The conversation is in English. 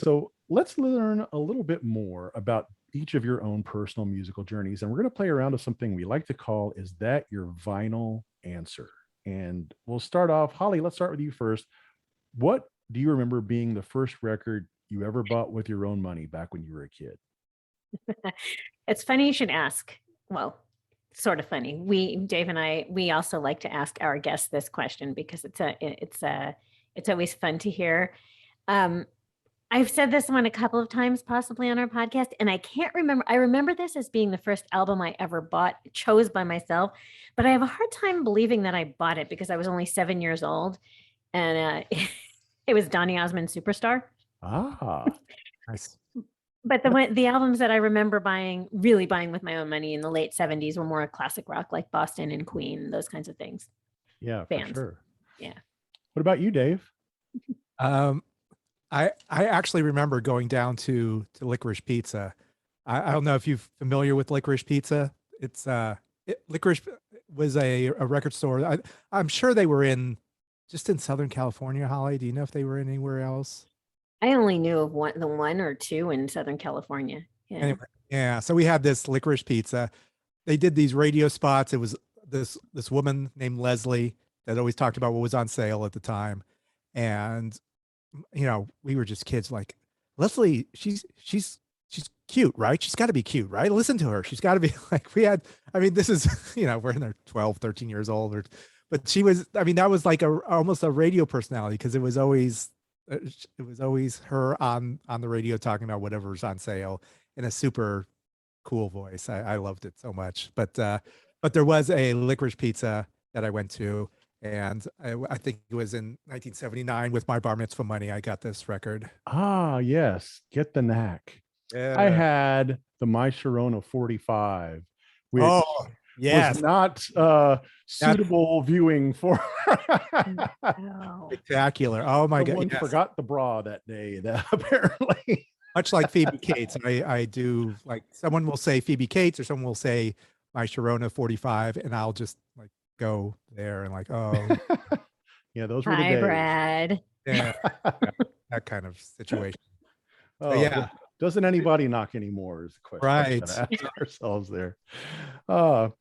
So let's learn a little bit more about each of your own personal musical journeys. And we're going to play around with something we like to call Is That Your Vinyl Answer? And we'll start off. Holly, let's start with you first. What do you remember being the first record you ever bought with your own money back when you were a kid? It's funny you should ask. Well, sort of funny. Dave and I, we also like to ask our guests this question because it's always fun to hear. Um, I've said this one a couple of times, possibly on our podcast, and I can't remember. I remember this as being the first album I ever bought, chose by myself, but I have a hard time believing that I bought it because I was only 7 years old, and it was Donny Osmond Superstar. Ah, Nice. But the albums that I remember buying, really buying with my own money in the late 70s were more classic rock, like Boston and Queen, those kinds of things. yeah, for Bands. sure. Yeah. What about you, Dave? Um, I actually remember going down to Licorice Pizza. I don't know if you're familiar with Licorice Pizza. It's Licorice was a record store. I'm sure they were just in Southern California. Holly, do you know if they were anywhere else? I only knew of the one or two in Southern California. Yeah. Anyway, yeah. So we had this Licorice Pizza. They did these radio spots. It was this woman named Leslie that always talked about what was on sale at the time, and we were just kids. Like, Leslie, she's cute, right? She's got to be cute, right? Listen to her. She's got to be like, we had. I mean, this is we're in our 12, 13 years old, but she was. I mean, that was like almost a radio personality because it was always her on the radio talking about whatever's on sale in a super cool voice. I loved it so much. But there was a Licorice Pizza that I went to, and I think it was in 1979 with my bar mitzvah money. I got this record. Ah, yes. Get the Knack. I Yeah. had the My Sharona 45, which Oh, yes. was not suitable viewing for Oh. Spectacular. Oh my God. someone Yes. forgot the bra that day, that apparently. Much like Phoebe Cates. I do, like, someone will say Phoebe Cates or someone will say my Sharona 45, and I'll just like go there and like, oh Yeah, those were the Hi, days. Brad. yeah, that kind of situation. Oh, yeah. doesn't anybody knock anymore is the question we Right. gotta ask ourselves there.